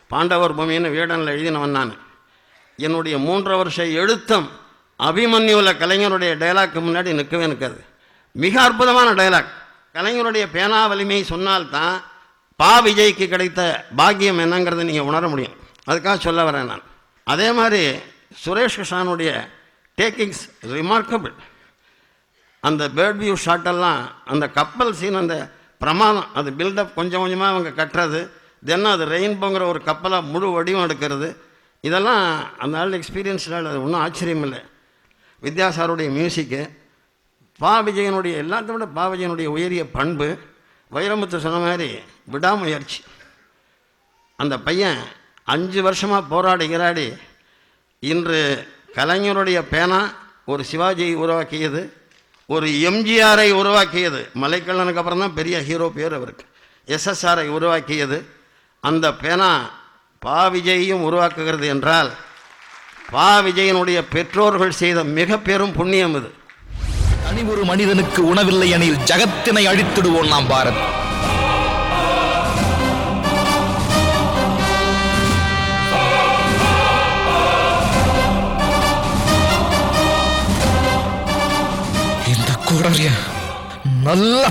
பாண்டவர் பூமின்னு வீடனில் எழுதினவன் நான். என்னுடைய 3 வருஷ எழுத்தம் அபிமன்யுவில் கலைஞருடைய டைலாக்கு முன்னாடி நிற்கவே நிற்காது. மிக அற்புதமான டைலாக். கலைஞருடைய பேனா வலிமை சொன்னால்தான் பா விஜய்க்கு கிடைத்த பாக்கியம் என்னங்கிறத நீங்கள் உணர முடியும். அதுக்காக சொல்ல வரேன் நான். அதே மாதிரி சுரேஷ் கிருஷ்ணனுடைய டேக்கிங்ஸ் ரிமார்க்கபிள். அந்த பேர்ட் வியூ ஷாட்டெல்லாம், அந்த கப்பல் சீன், அந்த பிரமாதம், அது பில்டப் கொஞ்சம் கொஞ்சமாக அவங்க கட்டுறது, தென் அது ரெயின்போங்கிற ஒரு கப்பலை முழு வடிவம் எடுக்கிறது, இதெல்லாம் அந்த ஆள் எக்ஸ்பீரியன்ஸ்டால் அது ஒன்றும் ஆச்சரியம் இல்லை. வித்யாசாருடைய மியூசிக்கு, பா விஜயனுடைய எல்லாத்த விட பா விஜயனுடைய உயரிய பண்பு, வைரமுத்து சொன்ன மாதிரி விடாமுயற்சி. அந்த பையன் 5 வருஷமாக போராடி கிராடி இன்று கலைஞருடைய பேனா ஒரு சிவாஜியை உருவாக்கியது, ஒரு எம்ஜிஆரை உருவாக்கியது. மலைக்கல்லனுக்கு அப்புறம் தான் பெரிய ஹீரோ பேர் அவருக்கு. எஸ்எஸ்ஆரை உருவாக்கியது. அந்த பேனா பா விஜயையும் உருவாக்குகிறது என்றால் பா விஜயனுடைய பெற்றோர்கள் செய்த மிக பெரும் புண்ணியம் இது. தனி ஒரு மனிதனுக்கு உணவில்லை எனில் ஜகத்தினை அழித்திடுவோம் நாம் பாரத். இந்த கோடரிய நல்ல